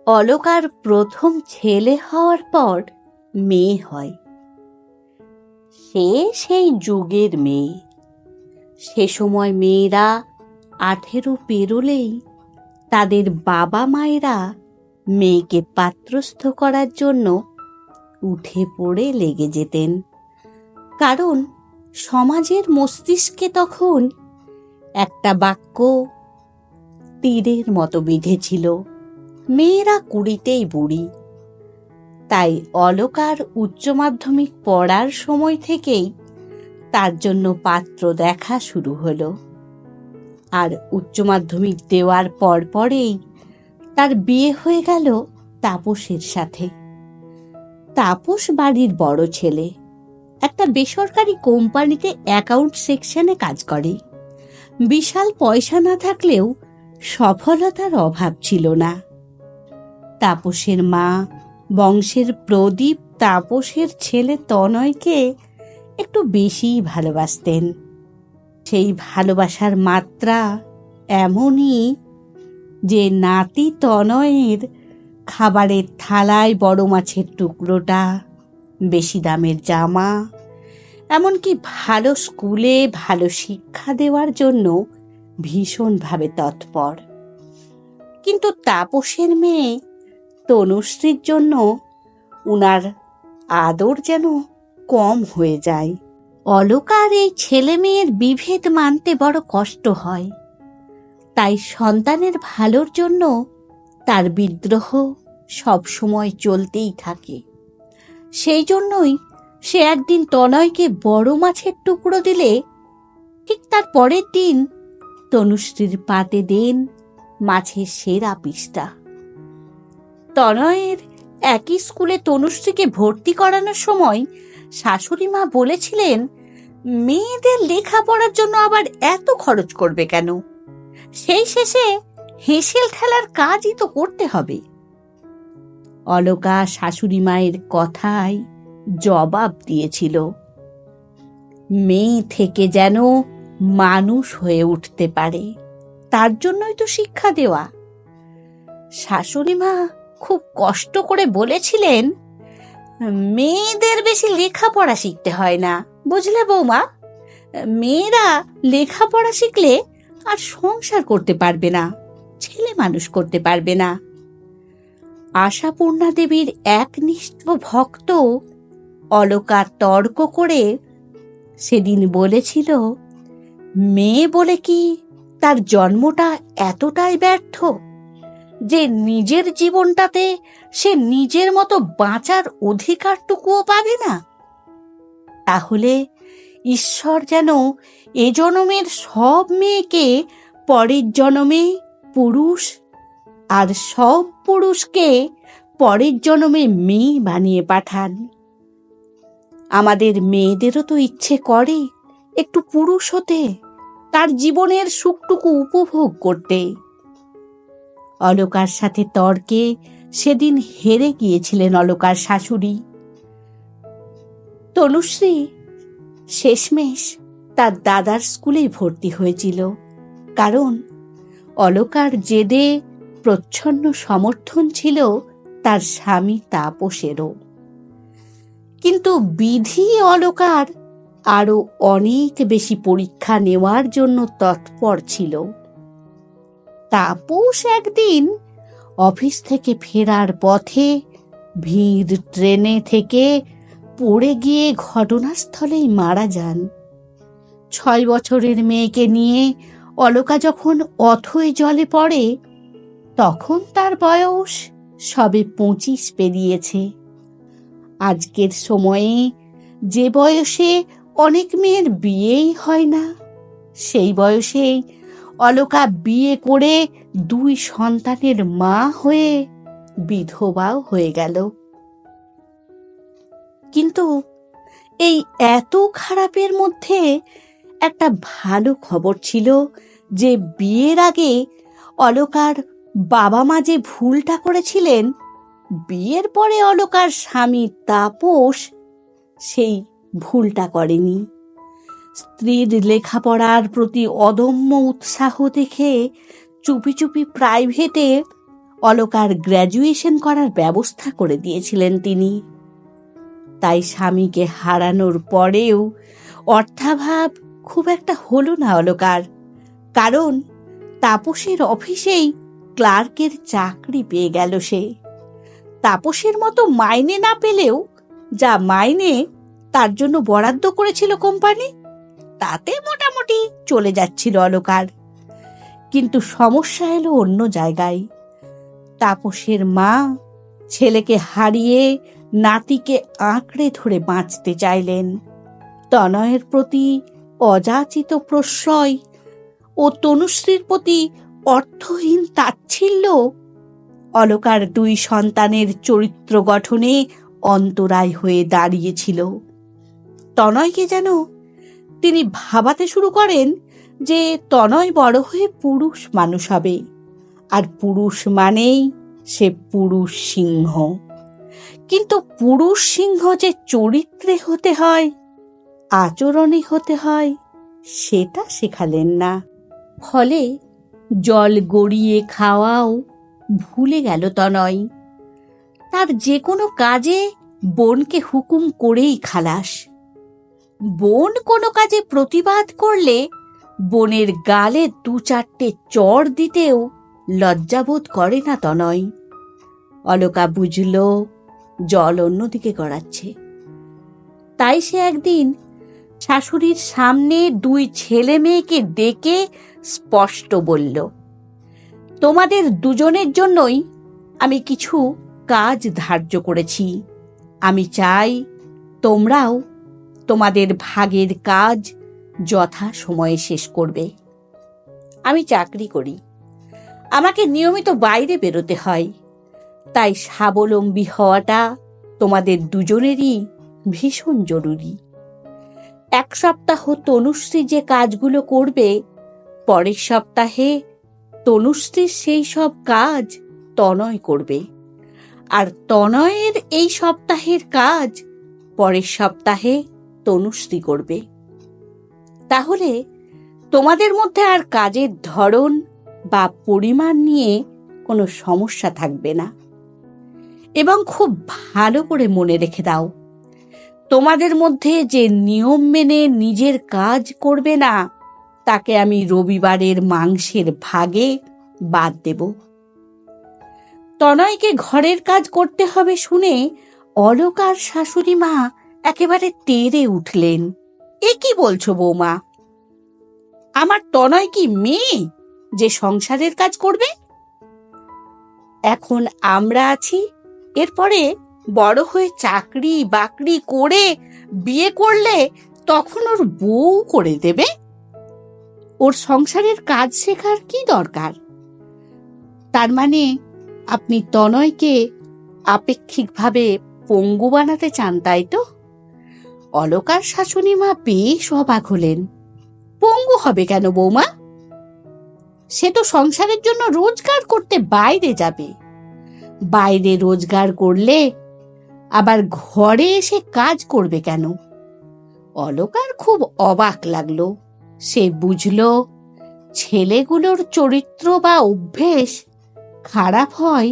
Walker প্রথম ছেলে হওয়ার পর মেয়ে হয়। সে সেই যুগের মেয়ে। সে সময় মেয়েরা 18 পেরোলেই তাদের বাবা মায়েরা মেয়েকে পাত্রস্থ করার জন্য উঠে পড়ে লেগে যেতেন। কারণ সমাজের মস্তিষ্কে তখন একটা বাক্য তীরের মতো বিঁধেছিল, মেয়েরা 20তেই বুড়ি। তাই অলকার উচ্চ মাধ্যমিক পড়ার সময় থেকেই তার জন্য পাত্র দেখা শুরু হলো। আর উচ্চ মাধ্যমিক দেওয়ার পরেই তার বিয়ে হয়ে গেল তাপসের সাথে। তাপস বাড়ির বড় ছেলে, একটা বেসরকারি কোম্পানিতে অ্যাকাউন্ট সেকশনে কাজ করে। বিশাল পয়সা না থাকলেও সফলতার অভাব ছিল না। তাপসের মা বংশের প্রদীপ তাপসের ছেলে তনয়কে একটু বেশিই ভালোবাসতেন। সেই ভালোবাসার মাত্রা এমনই যে নাতি তনয়ের খাবারের থালায় বড় মাছের টুকরোটা, বেশি দামের জামা, এমনকি ভালো স্কুলে ভালো শিক্ষা দেওয়ার জন্য ভীষণভাবে তৎপর। কিন্তু তাপসের মেয়ে তনুশ্রীর জন্য উনার আদর যেন কম হয়ে যায়। অলকার এই ছেলে মেয়ের বিভেদ মানতে বড় কষ্ট হয়। তাই সন্তানের ভালোর জন্য তার বিদ্রোহ সব সময় চলতেই থাকে। সেই জন্যই সে একদিন তনয়কে বড় মাছের টুকরো দিলে ঠিক তার পরের দিন তনুশ্রীর পাতে দেন মাছের সেরা পিসটা। তনয়ের একই স্কুলে তনুশ্রীকে ভর্তি করানোর সময় শাশুড়ি মা বলেছিলেন, মেয়েদের লেখাপড়ার জন্য আবার এত খরচ করবে কেন? সেই শেষে হেসেল ঠেলার কাজই তো করতে হবে। অলকা শাশুড়ি মায়ের কথায় জবাব দিয়েছিল, মেয়ে থেকে যেন মানুষ হয়ে উঠতে পারে, তার জন্যই তো শিক্ষা দেওয়া। শাশুড়ি মা খুব কষ্ট করে বলেছিলেন, মেয়েদের বেশি লেখাপড়া শিখতে হয় না, বুঝলে বৌমা? মেয়েরা লেখাপড়া শিখলে আর সংসার করতে পারবে না, ছেলে মানুষ করতে পারবে না। আশাপূর্ণা দেবীর একনিষ্ঠ ভক্ত অলকা তর্ক করে সেদিন বলেছিল, মেয়ে বলে কি তার জন্মটা এতটাই ব্যর্থ যে নিজের জীবনটাতে সে নিজের মতো বাঁচার অধিকারটুকুও পাবে না? তাহলে ঈশ্বর যেন এ জনমের সব মেয়েকে পরের জনমে পুরুষ আর সব পুরুষকে পরের জনমে মেয়ে বানিয়ে পাঠান। আমাদের মেয়েদেরও তো ইচ্ছে করে একটু পুরুষ হতে, তার জীবনের সুখটুকু উপভোগ করতে। অলকার সাথে তর্কে সেদিন হেরে গিয়েছিলেন অলকার শাশুড়ি। তনুশ্রী শেষমেশ তার দাদার স্কুলেই ভর্তি হয়েছিল, কারণ অলকার জেদে প্রচ্ছন্ন সমর্থন ছিল তার স্বামী তাপসেরও। কিন্তু বিধি অলকার আরো অনেক বেশি পরীক্ষা নেওয়ার জন্য তৎপর ছিল। তাপস একদিন অফিস থেকে ফেরার পথে ভিড় ট্রেনে থেকে পড়ে গিয়ে ঘটনাস্থলেই মারা যান। 6 বছরের মেয়েকে নিয়ে অলকা যখন অথৈ জলে পড়ে, তখন তার বয়স সবে 25 পেরিয়েছে। আজকের সময়ে যে বয়সে অনেক মেয়ের বিয়েই হয় না, সেই বয়সেই অলকা বিয়ে করে 2 সন্তানের মা হয়ে বিধবাও হয়ে গেল। কিন্তু এই এত খারাপের মধ্যে একটা ভালো খবর ছিল যে বিয়ের আগে অলকার বাবা মা যে ভুলটা করেছিলেন, বিয়ের পরে অলকার স্বামী তাপস সেই ভুলটা করেনি। স্ত্রীর লেখাপড়ার প্রতি অদম্য উৎসাহ দেখে চুপি চুপি প্রাইভেটে অলকার গ্র্যাজুয়েশন করার ব্যবস্থা করে দিয়েছিলেন তিনি। তাই স্বামীকে হারানোর পরেও অর্থাভাব খুব একটা হলো না অলকার, কারণ তাপসের অফিসেই ক্লার্কের চাকরি পেয়ে গেল সে। তাপসের মতো মাইনে না পেলেও যা মাইনে তার জন্য বরাদ্দ করেছিল কোম্পানি, তাতে মোটামুটি চলে যাচ্ছিল অলকার। কিন্তু সমস্যা এলো অন্য জায়গায়। তাপসের মা ছেলেকে হারিয়ে নাতিকে আঁকড়ে ধরে বাঁচতে চাইলেন। তনয়ের প্রতি অযাচিত প্রশ্রয় ও তনুশ্রীর প্রতি অর্থহীন তাচ্ছিল্য অলকার 2 সন্তানের চরিত্র গঠনে অন্তরায় হয়ে দাঁড়িয়েছিল। তনয়কে যেন তিনি ভাবাতে শুরু করেন যে তনয় বড় হয়ে পুরুষ মানুষ হবে, আর পুরুষ মানেই সে পুরুষ সিংহ। কিন্তু পুরুষ সিংহ যে চরিত্রে হতে হয়, আচরণে হতে হয়, সেটা শেখালেন না। ফলে জল গড়িয়ে খাওয়াও ভুলে গেল তনয়। তার যে কোনো কাজে বোনকে হুকুম করেই খালাস। বোন কোনো কাজে প্রতিবাদ করলে বোনের গালে 2-4টে চড় দিতেও লজ্জাবোধ করে না তনয়। অলকা বুঝল জল অন্যদিকে গড়াচ্ছে। তাই সে একদিন শাশুড়ির সামনে 2 ছেলে মেয়েকে ডেকে স্পষ্ট বলল, তোমাদের দুজনের জন্যই আমি কিছু কাজ ধার্য করেছি। আমি চাই তোমরাও তোমাদের ভাগের কাজ যথা সময়ে শেষ করবে। আমি চাকরি করি, আমাকে নিয়মিত বাইরে বেরোতে হয়, তাই স্বাবলম্বী হওয়াটা তোমাদের দুজনেরই ভীষণ জরুরি। 1 সপ্তাহ তনুশ্রী যে কাজগুলো করবে, পরের সপ্তাহে তনুশ্রীর সেই সব কাজ তনয় করবে, আর তনয়ের এই সপ্তাহের কাজ পরের সপ্তাহে তনুশ্রী করবে। তাহলে তোমাদের মধ্যে আর কাজের ধরন বা পরিমাণ নিয়ে কোনো সমস্যা থাকবে না। এবং খুব ভালো করে মনে রেখে দাও, তোমাদের মধ্যে যে নিয়ম মেনে নিজের কাজ করবে না, তাকে আমি রবিবারের মাংসের ভাগে বাদ দেব। তনয়কে ঘরের কাজ করতে হবে শুনে অলকার শাশুড়ি মা একেবারে তেড়ে উঠলেন। এ কি বলছো বৌমা? আমার তনয় কি মেয়ে যে সংসারের কাজ করবে? এখন আমরা আছি, এরপরে বড় হয়ে চাকরি বাকরি করে বিয়ে করলে তখন ওর বউ করে দেবে। ওর সংসারের কাজ শেখার কি দরকার? তার মানে আপনি তনয়কে আপেক্ষিকভাবে পঙ্গু বানাতে চান, তাই তো? অলকার শাশুড়ি মা বেশ অবাক হলেন। পঙ্গু হবে কেন বৌমা? সে তো সংসারের জন্য রোজগার করতে বাইরে যাবে। বাইরে রোজগার করলে আবার ঘরে এসে কাজ করবে কেন? অলকার খুব অবাক লাগলো। সে বুঝল ছেলেগুলোর চরিত্র বা অভ্যেস খারাপ হয়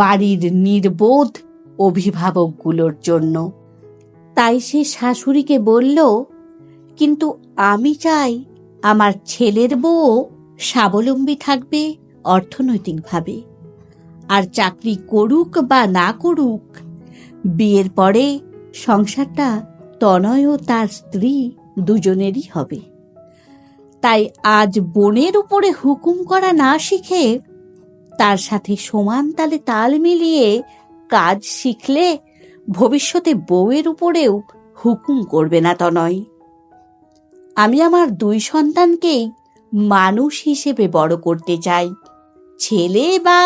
বাড়ির নির্বোধ অভিভাবকগুলোর জন্য। তাই সে শাশুড়িকে বলল, কিন্তু আমি চাই আমার ছেলের বউ স্বাবলম্বী থাকবে অর্থনৈতিকভাবে, আর চাকরি করুক বা না করুক, বিয়ের পরে সংসারটা তনয় ও তার স্ত্রী দুজনেরই হবে। তাই আজ বোনের উপরে হুকুম করা না শিখে তার সাথে সমান তালে তাল মিলিয়ে কাজ শিখলে ভবিষ্যতে বউয়ের উপরেও হুকুম করবে না তনয়। আমি আমার 2 সন্তানকেই মানুষ হিসেবে বড় করতে চাই, ছেলে বা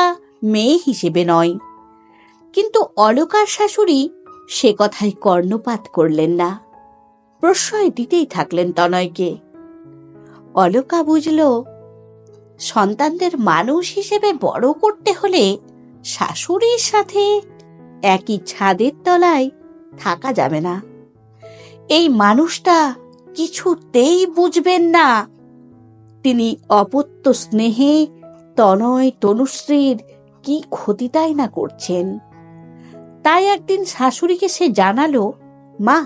মেয়ে হিসেবে নয়। কিন্তু অলকার শাশুড়ি সে কথায় কর্ণপাত করলেন না, প্রশ্রয় দিতেই থাকলেন তনয়কে। অলকা বুঝল সন্তানদের মানুষ হিসেবে বড় করতে হলে শাশুড়ির সাথে একই ছাদের তলায় থাকা যাবে না। এই মানুষটা কিছুতেই বুঝবেন না তিনি অপত্য স্নেহে তনয় তনুশ্রীর কি ক্ষতিটাই না করছেন। তাই একদিন শাশুড়িকে সে জানালো, মা,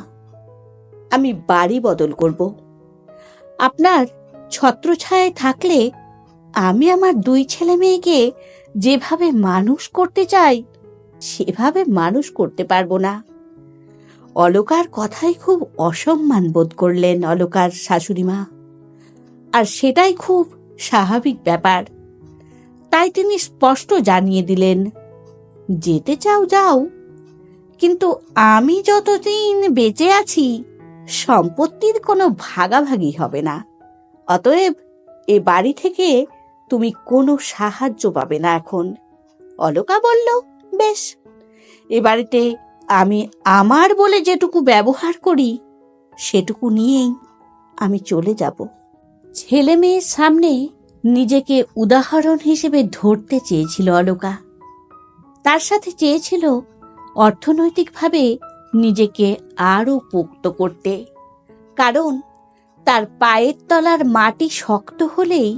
আমি বাড়ি বদল করব। আপনার ছত্রছায়ায় থাকলে আমি আমার 2 ছেলে মেয়েকে যেভাবে মানুষ করতে চাই সেভাবে মানুষ করতে পারবো না। অলকার কথাই খুব অসম্মান বোধ করলেন অলকার শাশুড়ি মা, আর সেটাই খুব স্বাভাবিক ব্যাপার। তাই তিনি স্পষ্ট জানিয়ে দিলেন, যেতে চাও যাও, কিন্তু আমি যতদিন বেঁচে আছি সম্পত্তির কোনো ভাগাভাগি হবে না। অতএব এ বাড়ি থেকে তুমি কোনো সাহায্য পাবে না এখন। অলকা বলল, বেশ, এ বাড়িতে আমি আমার বলে যেটুকু ব্যবহার করি সেটুকু নিয়েই আমি চলে যাব। ছেলে মেয়ের সামনে নিজেকে উদাহরণ হিসেবে ধরতে চেয়েছিল অলকা। তার সাথে চেয়েছিল অর্থনৈতিকভাবে নিজেকে আরো পোক্ত করতে, কারণ তার পায়ের তলার মাটি শক্ত হলেই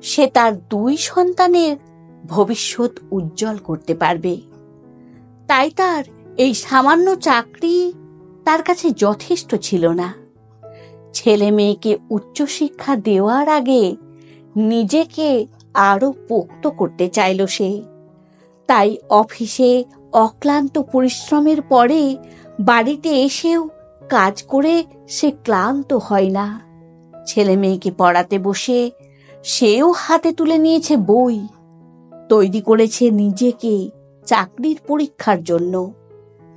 সে তার 2 সন্তানের ভবিষ্যৎ উজ্জ্বল করতে পারবে। তাই তার এই সামান্য চাকরি তার কাছে যথেষ্ট ছিল না। ছেলে মেয়েকে উচ্চশিক্ষা দেওয়ার আগে নিজেকে আরো পোক্ত করতে চাইল সে। তাই অফিসে অক্লান্ত পরিশ্রমের পরে বাড়িতে এসেও কাজ করে সে ক্লান্ত হয় না। ছেলে মেয়েকে পড়াতে বসে সেও হাতে তুলে নিয়েছে বই, তৈরি করেছে নিজেকে চাকরির পরীক্ষার জন্য।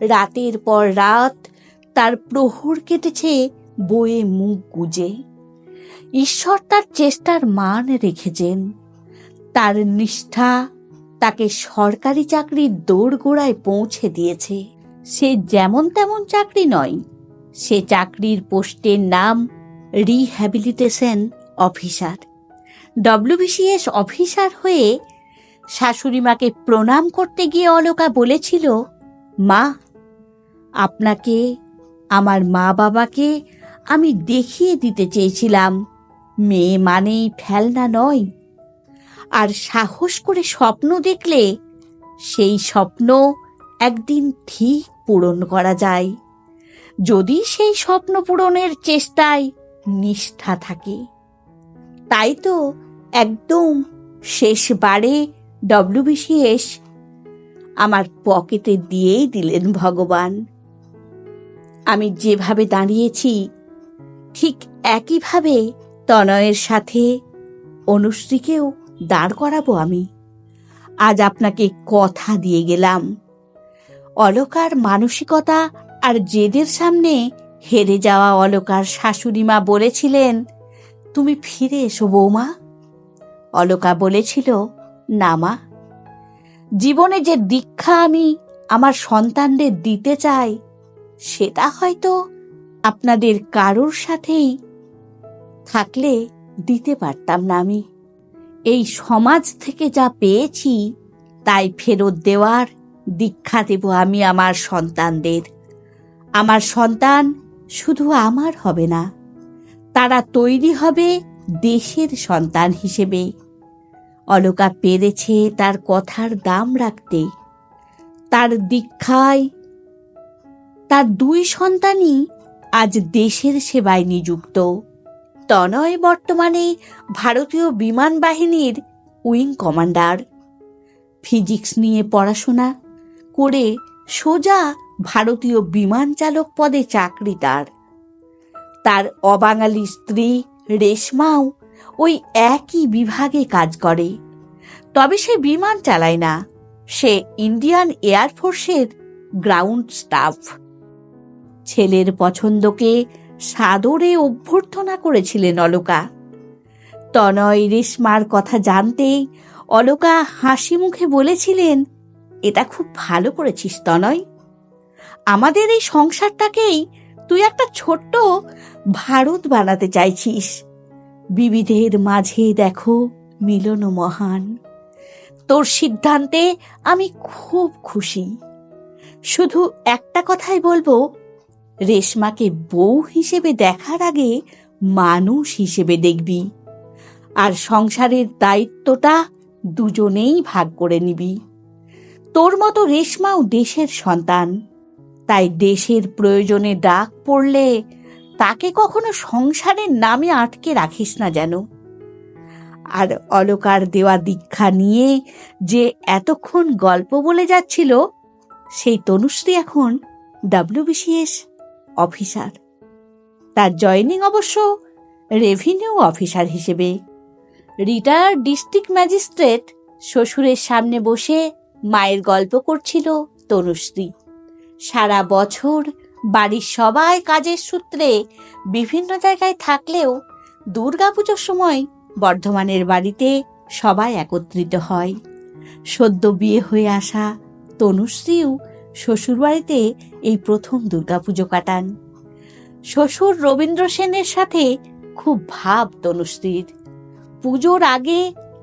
রাতের পর রাত তার প্রহর কেটেছে বইয়ে মুখ গুজে। ঈশ্বর তার চেষ্টার মান রেখেছেন। তার নিষ্ঠা তাকে সরকারি চাকরির দোরগোড়ায় পৌঁছে দিয়েছে। সে যেমন তেমন চাকরি নয়, সে চাকরির পোস্টের নাম রিহ্যাবিলিটেশন অফিসার। WBCS অফিসার হয়ে শাশুড়ি মাকে প্রণাম করতে গিয়ে অলকা বলেছিল, মা, আপনাকে, আমার মা বাবাকে আমি দেখিয়ে দিতে চেয়েছিলাম মেয়ে মানেই ফেলনা নয়। আর সাহস করে স্বপ্ন দেখলে সেই স্বপ্ন একদিন ঠিক পূরণ করা যায়, যদি সেই স্বপ্ন পূরণের চেষ্টায় নিষ্ঠা থাকে। তাই তো একদম শেষবারে WBCS আমার পকেটে দিয়েই দিলেন ভগবান। আমি যেভাবে দাঁড়িয়েছি ঠিক একইভাবে তনয়ের সাথে অনুশ্রীকেও দাঁড় করাবো আমি। আজ আপনাকে কথা দিয়ে গেলাম। অলকার মানসিকতা আর জেদের সামনে হেরে যাওয়া অলকার শাশুড়ি মা বলেছিলেন, তুমি ফিরে এসো বৌমা। অলকা বলেছিল, না মা, জীবনে যে দীক্ষা আমি আমার সন্তানদের দিতে চাই সেটা হয়তো আপনাদের কারোর সাথেই থাকলে দিতে পারতাম না। আমি এই সমাজ থেকে যা পেয়েছি তাই ফেরত দেওয়ার দীক্ষা দেব আমি আমার সন্তানদের। আমার সন্তান শুধু আমার হবে না, তারা তৈরি হবে দেশের সন্তান হিসেবে। অলকা পেরেছে তার কথার দাম রাখতে। তার দীক্ষায় তার 2 সন্তানই আজ দেশের সেবায় নিযুক্ত। তনয় বর্তমানে ভারতীয় বিমান বাহিনীর উইং কমান্ডার। ফিজিক্স নিয়ে পড়াশোনা করে সোজা ভারতীয় বিমান চালক পদে চাকরি তার। তার অবাঙালি স্ত্রী রেশমাও ওই একই বিভাগে কাজ করে, তবে সে বিমান চালায় না, সে ইন্ডিয়ান এয়ারফোর্সের গ্রাউন্ড স্টাফ। ছেলের পছন্দকে সাদরে অভ্যর্থনা করেছিলেন অলকা। তনয় রেশমার কথা জানতেই অলকা হাসি মুখে বলেছিলেন, এটা খুব ভালো করেছিস তনয়। আমাদের এই সংসারটাকেই তুই একটা ছোট্ট ভারত বানাতে চাইছিস। বিবিধের মাঝে দেখো মিলন মহান। তোর সিদ্ধান্তে আমি খুব খুশি। শুধু একটা কথাই বলবো, রেশমাকে বউ হিসেবে দেখার আগে মানুষ হিসেবে দেখবি, আর সংসারের দায়িত্বটা দুজনেই ভাগ করে নিবি। তোর মতো রেশমাও দেশের সন্তান, তাই দেশের প্রয়োজনে ডাক পড়লে তাকে কখনো সংসারের নামে আটকে রাখিস না যেন। আর অলকার দেওয়া দীক্ষা নিয়ে যে এতক্ষণ গল্প বলে যাচ্ছিল, সেই তনুশ্রী এখন WBCS অফিসার। তার জয়েনিং অবশ্য রেভিনিউ অফিসার হিসেবে। রিটায়ার্ড ডিস্ট্রিক্ট ম্যাজিস্ট্রেট শ্বশুরের সামনে বসে মায়ের গল্প করছিল তনুশ্রী। সারা বছর বাড়ির সবাই কাজের সূত্রে বিভিন্ন জায়গায় থাকলেও দুর্গাপুজোর সময় বর্ধমানের বাড়িতে সবাই একত্রিত হয়। সদ্য বিয়ে হয়ে আসা তনুশ্রীও শ্বশুরবাড়িতে এই প্রথম দুর্গাপুজো কাটান। শ্বশুর রবীন্দ্র সেনের সাথে খুব ভাব তনুশ্রীর। পুজোর আগে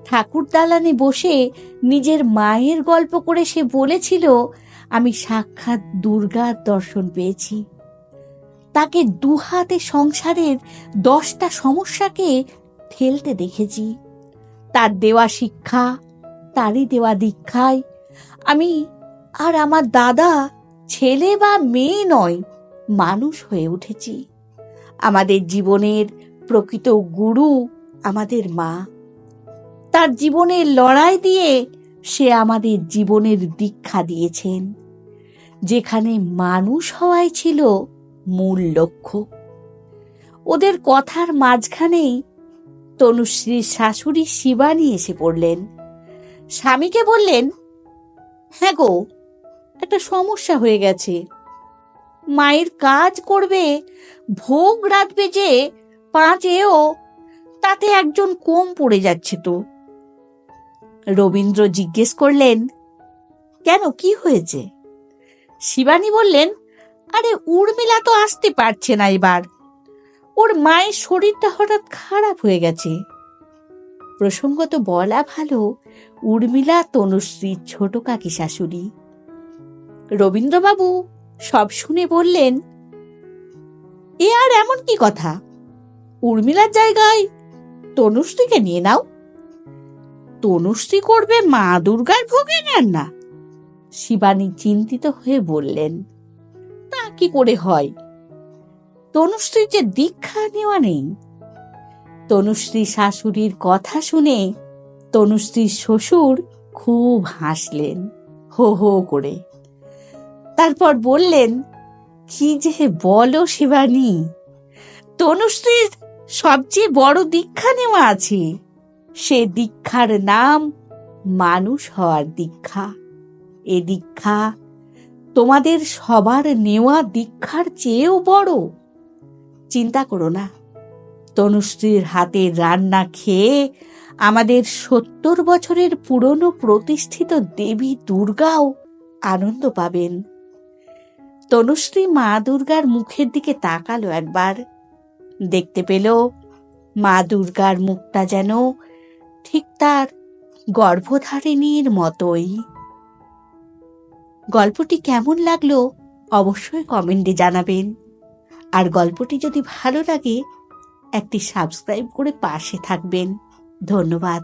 ঠাকুর দালানে বসে নিজের মায়ের গল্প করে সে বলেছিল, আমি সাক্ষাৎ দুর্গার দর্শন পেয়েছি। তাকে দুহাতে সংসারের 10টা সমস্যাকে ঠেলতে দেখেছি। তার দেওয়া শিক্ষা, তারই দেওয়া দীক্ষায় আমি আর আমার দাদা ছেলে বা মেয়ে নয়, মানুষ হয়ে উঠেছি। আমাদের জীবনের প্রকৃত গুরু আমাদের মা। তার জীবনের লড়াই দিয়ে সে আমাদের জীবনের দীক্ষা দিয়েছেন, যেখানে মানুষ হওয়াই ছিল মূল লক্ষ্য। ওদের কথার মাঝখানেই তনুশ্রীর শাশুড়ি শিবানী এসে পড়লেন। স্বামীকে বললেন, হ্যাঁ গো, একটা সমস্যা হয়ে গেছে। মায়ের কাজ করবে, ভোগ রাখবে যে 5 এও, তাতে একজন কম পড়ে যাচ্ছে তো। রবীন্দ্র জিজ্ঞেস করলেন, কেন, কি হয়েছে? শিবানী বললেন, আরে উর্মিলা তো আসতে পারছে না এবার, ওর মায়ের শরীরটা হঠাৎ খারাপ হয়ে গেছে। প্রসঙ্গত বলা ভালো, উর্মিলা তনুশ্রীর ছোট কাকি শাশুড়ি। রবীন্দ্রবাবু সব শুনে বললেন, এ আর এমন কি কথা, উর্মিলার জায়গায় তনুশ্রীকে নিয়ে নাও। তনুশ্রী করবে মা দুর্গার ভোগের রান্না। শিবানী চিন্তিত হয়ে বললেন, তা কি করে হয়? তনুশ্রীর যে দীক্ষা নেওয়া নেই। তনুশ্রী শাশুড়ির কথা শুনে তনুশ্রীর শ্বশুর খুব হাসলেন, হো হো করে। তারপর বললেন, কি যে বলো শিবানী, তনুশ্রীর সবচেয়ে বড় দীক্ষা নেওয়া আছে। সে দীক্ষার নাম মানুষ হওয়ার দীক্ষা। এ দীক্ষা তোমাদের সবার নেওয়া দীক্ষার চেয়েও বড়। চিন্তা করো না, তনুশ্রীর হাতের রান্না খেয়ে আমাদের 70 বছরের পুরনো প্রতিষ্ঠিত দেবী দুর্গাও আনন্দ পাবেন। তনুশ্রী মা দুর্গার মুখের দিকে তাকালো একবার, দেখতে পেল মা দুর্গার মুখটা যেন ঠিক তার গর্ভধারিণীর মতোই। গল্পটি কেমন লাগলো অবশ্যই কমেন্টে জানাবেন। আর গল্পটি যদি ভালো লাগে একটি সাবস্ক্রাইব করে পাশে থাকবেন। ধন্যবাদ।